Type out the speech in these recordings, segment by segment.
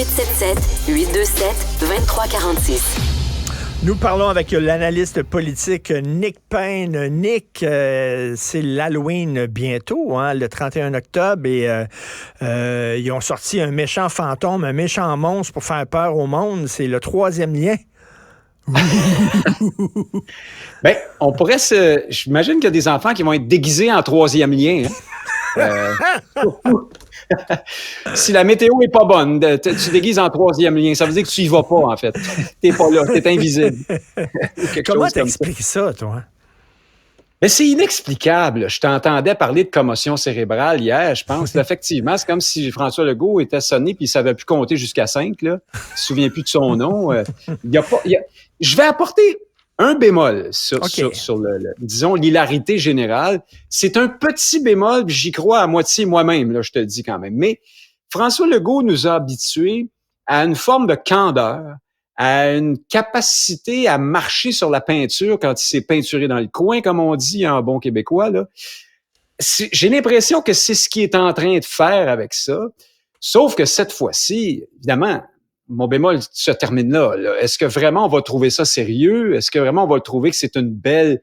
1877-827-2346. Nous parlons avec l'analyste politique Nick Payne. Nick, c'est l'Halloween bientôt, hein, le 31 octobre, et ils ont sorti un méchant fantôme, un méchant monstre pour faire peur au monde. C'est le troisième lien. Ben, on pourrait j'imagine qu'il y a des enfants qui vont être déguisés en troisième lien. Si la météo est pas bonne, tu déguises en troisième lien, ça veut dire que tu y vas pas, en fait. T'es pas là, t'es invisible. Comment t'expliques ça, toi? Mais c'est inexplicable. Je t'entendais parler de commotion cérébrale hier, je pense. Effectivement, c'est comme si François Legault était sonné puis il savait plus compter jusqu'à 5, là. Il se souvient plus de son nom. Je vais apporter un bémol sur disons, l'hilarité générale. C'est un petit bémol, puis j'y crois à moitié moi-même, là, je te le dis quand même. Mais François Legault nous a habitués à une forme de candeur, à une capacité à marcher sur la peinture quand il s'est peinturé dans le coin, comme on dit en bon québécois, là. J'ai l'impression que c'est ce qu'il est en train de faire avec ça. Sauf que cette fois-ci, évidemment, mon bémol se termine là. Est-ce que vraiment on va trouver ça sérieux? Est-ce que vraiment on va trouver que c'est un bel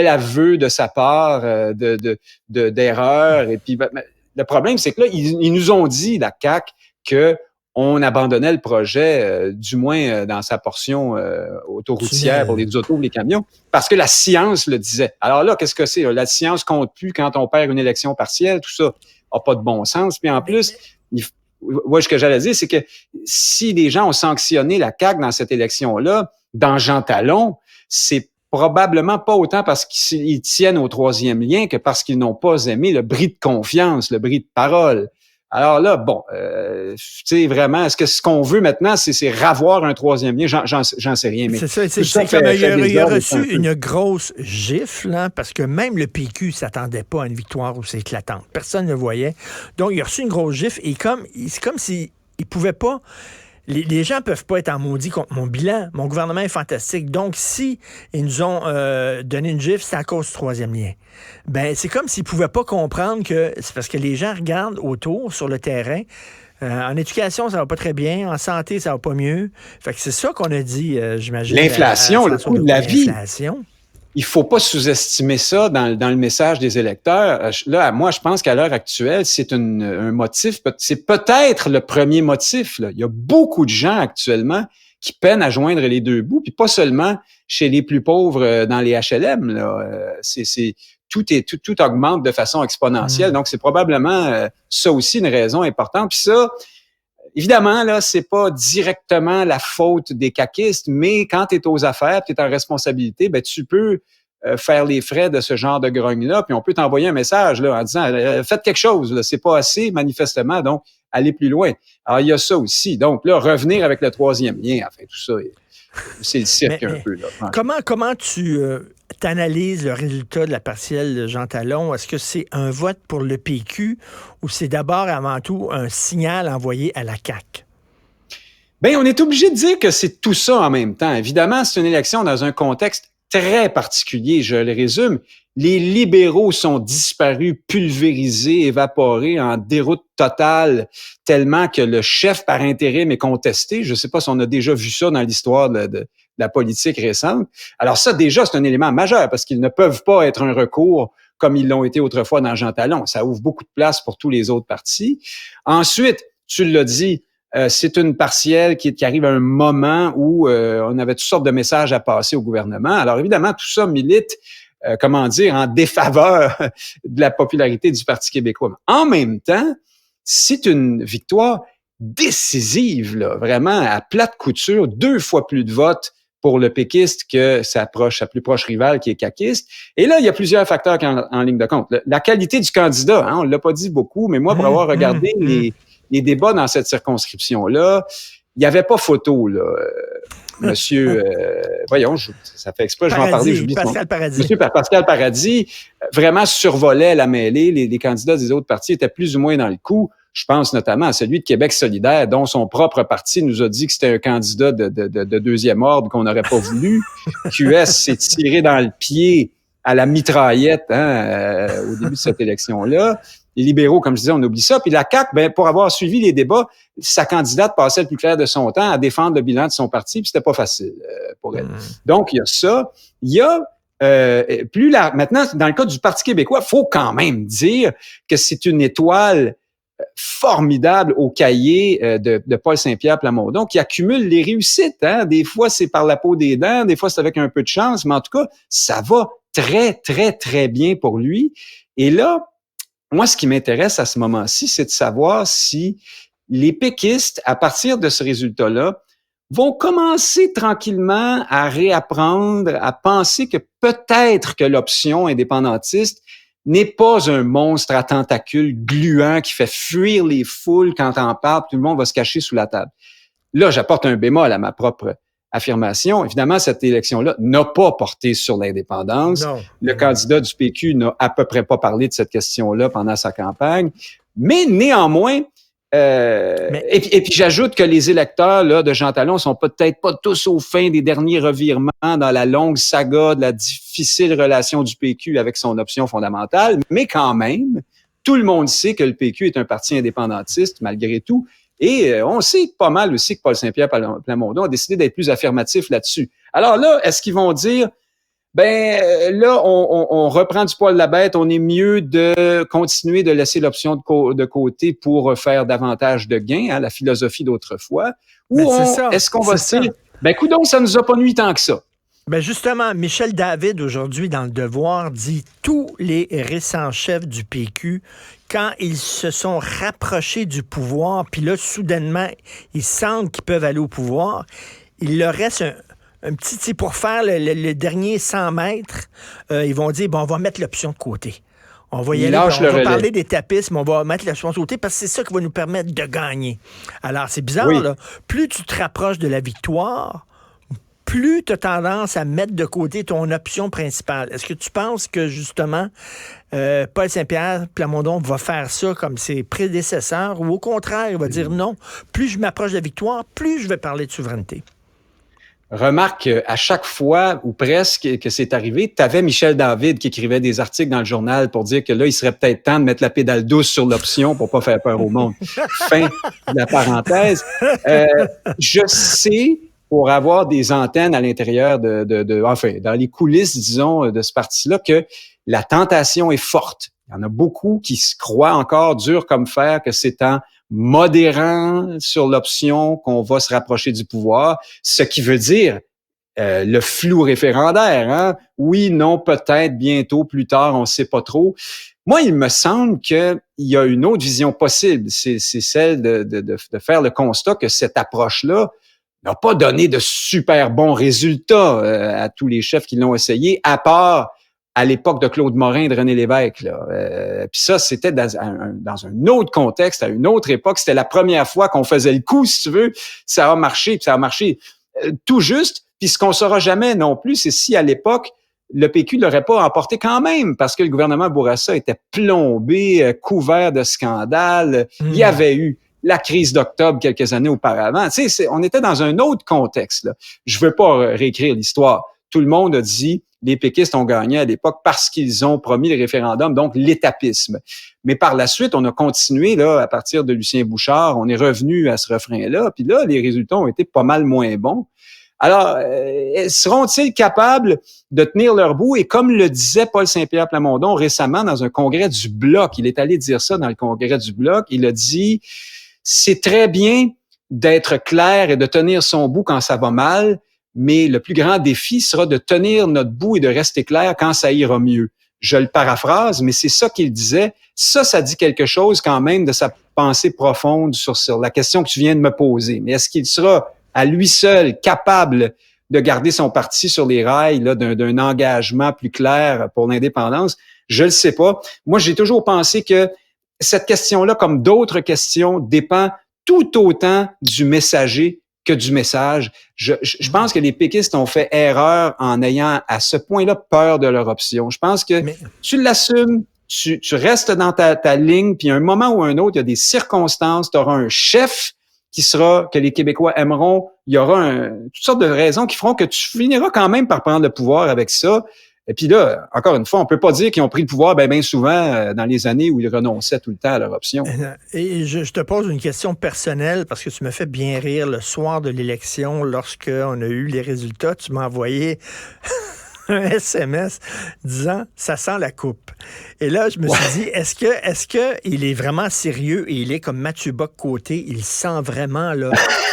aveu de sa part d'erreur? Et puis, le problème, c'est que là, ils nous ont dit, la CAQ, que on abandonnait le projet, du moins dans sa portion autoroutière pour les autos, les camions, parce que la science le disait. Alors là, qu'est-ce que c'est? La science compte plus quand on perd une élection partielle, tout ça n'a pas de bon sens. Puis en plus, ce que j'allais dire, c'est que si les gens ont sanctionné la CAQ dans cette élection-là, dans Jean Talon, c'est probablement pas autant parce qu'ils tiennent au troisième lien que parce qu'ils n'ont pas aimé le bris de confiance, le bris de parole. Alors là, bon, tu sais, vraiment, est-ce que ce qu'on veut maintenant, c'est ravoir un troisième lien? J'en sais rien. Mais c'est ça, c'est comme il a reçu une grosse gifle, hein, parce que même le PQ s'attendait pas à une victoire aussi éclatante. Personne ne le voyait. Donc, il a reçu une grosse gifle et c'est comme s'il ne pouvait pas... Les gens peuvent pas être en maudit contre mon bilan. Mon gouvernement est fantastique. Donc, si ils nous ont donné une gifle, c'est à cause du troisième lien. Ben, c'est comme s'ils pouvaient pas comprendre que c'est parce que les gens regardent autour, sur le terrain. En éducation, ça va pas très bien. En santé, ça va pas mieux. Fait que c'est ça qu'on a dit, j'imagine. L'inflation, le coût de la vie. L'inflation. Il faut pas sous-estimer ça dans le message des électeurs. Là, moi, je pense qu'à l'heure actuelle, c'est un motif, c'est peut-être le premier motif, là. Il y a beaucoup de gens actuellement qui peinent à joindre les deux bouts, puis pas seulement chez les plus pauvres dans les HLM, là. Tout augmente de façon exponentielle. Donc, c'est probablement ça aussi une raison importante. Puis ça, évidemment, là, c'est pas directement la faute des caquistes, mais quand tu es aux affaires, tu es en responsabilité, ben tu peux faire les frais de ce genre de grogne-là, puis on peut t'envoyer un message là, en disant faites quelque chose, là, c'est pas assez, manifestement, donc allez plus loin. Alors, il y a ça aussi. Donc là, revenir avec le troisième lien, enfin, tout ça, c'est le cirque un peu. Là. Comment tu t'analyses le résultat de la partielle de Jean Talon? Est-ce que c'est un vote pour le PQ ou c'est d'abord, avant tout, un signal envoyé à la CAQ? Bien, on est obligé de dire que c'est tout ça en même temps. Évidemment, c'est une élection dans un contexte très particulier, je le résume. Les libéraux sont disparus, pulvérisés, évaporés, en déroute totale, tellement que le chef par intérim est contesté. Je ne sais pas si on a déjà vu ça dans l'histoire de la politique récente. Alors ça, déjà, c'est un élément majeur parce qu'ils ne peuvent pas être un recours comme ils l'ont été autrefois dans Jean Talon. Ça ouvre beaucoup de place pour tous les autres partis. Ensuite, tu l'as dit, c'est une partielle qui arrive à un moment où on avait toutes sortes de messages à passer au gouvernement. Alors évidemment, tout ça milite, en défaveur de la popularité du Parti québécois. En même temps, c'est une victoire décisive, là, vraiment à plate couture, 2 fois plus de votes pour le péquiste que sa plus proche rivale qui est caquiste. Et là, il y a plusieurs facteurs qui sont en ligne de compte. La qualité du candidat, hein, on l'a pas dit beaucoup, mais moi, pour avoir regardé les débats dans cette circonscription-là, il n'y avait pas photo, là. Monsieur, ça fait exprès, je vais en parler, j'oublie son nom. Pascal Paradis. Monsieur Pascal Paradis vraiment survolait la mêlée. Les candidats des autres partis étaient plus ou moins dans le coup. Je pense notamment à celui de Québec solidaire, dont son propre parti nous a dit que c'était un candidat de deuxième ordre qu'on n'aurait pas voulu. QS s'est tiré dans le pied à la mitraillette au début de cette élection-là. Les libéraux, comme je disais, on oublie ça. Puis la CAQ, ben, pour avoir suivi les débats, sa candidate passait le plus clair de son temps à défendre le bilan de son parti, puis c'était pas facile pour elle. Donc, il y a ça. Il y a maintenant, dans le cas du Parti québécois, faut quand même dire que c'est une étoile formidable au cahier de Paul Saint-Pierre Plamondon, qui accumule les réussites. Hein? Des fois, c'est par la peau des dents, des fois, c'est avec un peu de chance, mais en tout cas, ça va très, très, très bien pour lui. Et là, moi, ce qui m'intéresse à ce moment-ci, c'est de savoir si les péquistes, à partir de ce résultat-là, vont commencer tranquillement à réapprendre, à penser que peut-être que l'option indépendantiste n'est pas un monstre à tentacules gluant qui fait fuir les foules quand on parle, tout le monde va se cacher sous la table. Là, j'apporte un bémol à ma propre affirmation. Évidemment, cette élection-là n'a pas porté sur l'indépendance. Non. Le candidat du PQ n'a à peu près pas parlé de cette question-là pendant sa campagne. Mais néanmoins, et puis j'ajoute que les électeurs là, de Jean Talon sont peut-être pas tous au fin des derniers revirements dans la longue saga de la difficile relation du PQ avec son option fondamentale, mais quand même, tout le monde sait que le PQ est un parti indépendantiste malgré tout, et on sait pas mal aussi que Paul Saint-Pierre Plamondon a décidé d'être plus affirmatif là-dessus. Alors là, est-ce qu'ils vont dire là, on reprend du poil de la bête, on est mieux de continuer de laisser l'option de côté pour faire davantage de gains, hein, la philosophie d'autrefois, ou est-ce qu'on va se dire, coudonc, ça nous a pas nuit tant que ça? Ben justement, Michel David, aujourd'hui, dans Le Devoir, dit tous les récents chefs du PQ, quand ils se sont rapprochés du pouvoir, puis là, soudainement, ils sentent qu'ils peuvent aller au pouvoir, il leur reste un petit, pour faire le dernier 100 mètres, ils vont dire, on va mettre l'option de côté. On va y aller, on va parler des tapistes, mais on va mettre l'option de côté parce que c'est ça qui va nous permettre de gagner. Alors, c'est bizarre, là. Plus tu te rapproches de la victoire, plus tu as tendance à mettre de côté ton option principale. Est-ce que tu penses que, justement, Paul Saint-Pierre Plamondon va faire ça comme ses prédécesseurs, ou au contraire, il va dire non, plus je m'approche de la victoire, plus je vais parler de souveraineté? Remarque, à chaque fois, ou presque, que c'est arrivé, tu avais Michel David qui écrivait des articles dans le journal pour dire que là, il serait peut-être temps de mettre la pédale douce sur l'option pour pas faire peur au monde. Fin de la parenthèse. Je sais, pour avoir des antennes à l'intérieur dans les coulisses, disons, de ce parti-là, que la tentation est forte. Il y en a beaucoup qui se croient encore dur comme fer que c'est en modérant sur l'option qu'on va se rapprocher du pouvoir, ce qui veut dire le flou référendaire. Hein? Oui, non, peut-être, bientôt, plus tard, on ne sait pas trop. Moi, il me semble qu'il y a une autre vision possible. C'est celle de faire le constat que cette approche-là n'a pas donné de super bons résultats à tous les chefs qui l'ont essayé, à part à l'époque de Claude Morin et de René Lévesque. Puis ça, c'était dans un autre contexte, à une autre époque. C'était la première fois qu'on faisait le coup, si tu veux. Ça a marché, puis ça a marché tout juste. Puis ce qu'on saura jamais non plus, c'est si à l'époque, le PQ l'aurait pas emporté quand même, parce que le gouvernement Bourassa était plombé, couvert de scandales. Il y avait eu la crise d'octobre quelques années auparavant. Tu sais, on était dans un autre contexte. Là. Je veux pas réécrire l'histoire. Tout le monde a dit les péquistes ont gagné à l'époque parce qu'ils ont promis le référendum, donc l'étapisme. Mais par la suite, on a continué, là, à partir de Lucien Bouchard, on est revenu à ce refrain-là, puis là, les résultats ont été pas mal moins bons. Alors, seront-ils capables de tenir leur bout? Et comme le disait Paul Saint-Pierre Plamondon récemment dans un congrès du Bloc, il est allé dire ça dans le congrès du Bloc, il a dit « C'est très bien d'être clair et de tenir son bout quand ça va mal, mais le plus grand défi sera de tenir notre bout et de rester clair quand ça ira mieux. » Je le paraphrase, mais c'est ça qu'il disait. Ça dit quelque chose quand même de sa pensée profonde sur la question que tu viens de me poser. Mais est-ce qu'il sera à lui seul capable de garder son parti sur les rails là, d'un engagement plus clair pour l'indépendance? Je le sais pas. Moi, j'ai toujours pensé que cette question-là, comme d'autres questions, dépend tout autant du messager que du message. Je pense que les péquistes ont fait erreur en ayant à ce point-là peur de leur option. Je pense que tu l'assumes, tu restes dans ta ligne, puis à un moment ou un autre, il y a des circonstances, tu auras un chef que les Québécois aimeront, il y aura toutes sortes de raisons qui feront que tu finiras quand même par prendre le pouvoir avec ça. Et puis là, encore une fois, on peut pas dire qu'ils ont pris le pouvoir bien souvent dans les années où ils renonçaient tout le temps à leur option. Et je te pose une question personnelle parce que tu me fais bien rire le soir de l'élection, lorsqu'on a eu les résultats, tu m'as envoyé un SMS disant « ça sent la coupe ». Et là, je me suis dit, est-ce que il est vraiment sérieux et il est comme Mathieu Bock-Côté, il sent vraiment, là,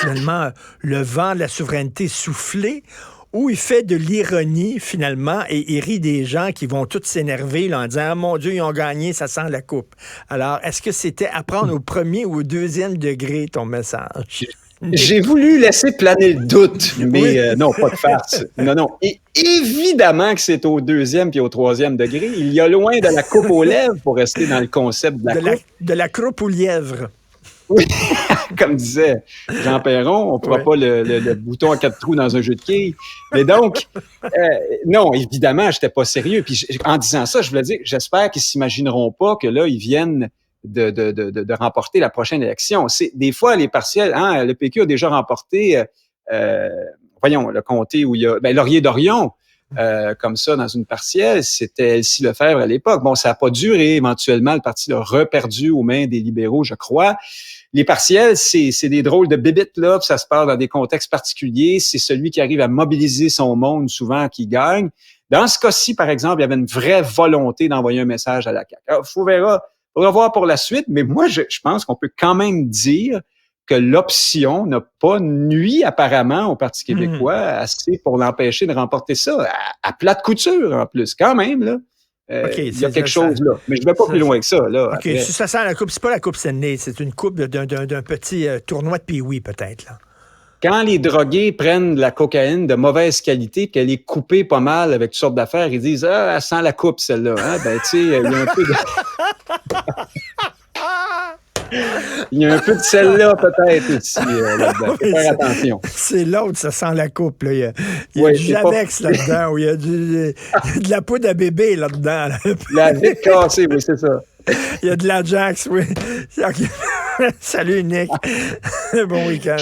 finalement, le vent de la souveraineté souffler, ou il fait de l'ironie, finalement, et il rit des gens qui vont tous s'énerver là, en disant « Ah, mon Dieu, ils ont gagné, ça sent la coupe ». Alors, est-ce que c'était à prendre au premier ou au deuxième degré, ton message? J'ai voulu laisser planer le doute, mais non, pas de farce. Non. Et évidemment que c'est au deuxième puis au troisième degré. Il y a loin de la coupe aux lèvres pour rester dans le concept de la coupe. De la croupe aux lièvres. Oui, comme disait Jean Perron, on ne pourra pas le bouton à 4 trous dans un jeu de quilles. Mais donc, non, évidemment, je n'étais pas sérieux. Puis en disant ça, je voulais dire, j'espère qu'ils ne s'imagineront pas que là, ils viennent de remporter la prochaine élection. C'est des fois, les partiels, le PQ a déjà remporté, le comté où il y a Laurier-Dorion, comme ça, dans une partielle, c'était Elsie Lefebvre à l'époque. Bon, ça n'a pas duré. Éventuellement, le parti l'a reperdu aux mains des libéraux, je crois. Les partiels, c'est des drôles de bébites, là, puis ça se passe dans des contextes particuliers. C'est celui qui arrive à mobiliser son monde, souvent, qui gagne. Dans ce cas-ci, par exemple, il y avait une vraie volonté d'envoyer un message à la CAQ. Alors, faudra voir pour la suite, mais moi, je pense qu'on peut quand même dire que l'option n'a pas nui apparemment au Parti québécois assez pour l'empêcher de remporter ça, à plate couture en plus, quand même, là. Il y a quelque chose là. Mais je ne vais pas plus loin que ça. Là, OK, si ça sent la coupe, c'est pas la coupe Stanley, c'est une coupe d'un petit tournoi de Pee-Wee, peut-être, là. Quand les drogués prennent de la cocaïne de mauvaise qualité, qu'elle est coupée pas mal avec toutes sortes d'affaires, ils disent « Ah, elle sent la coupe, celle-là. Hein? » Ben, tu sais, il y a un peu de... Il y a un peu de celle-là, peut-être, aussi, là-dedans. Faut faire attention. C'est l'autre, ça sent la coupe, là. Il y a du Javex là-dedans, ou il y a de la poudre à bébé là-dedans. Là. La vitre cassée, oui, c'est ça. Il y a de l'Ajax, oui. Salut, Nick. Bon week-end.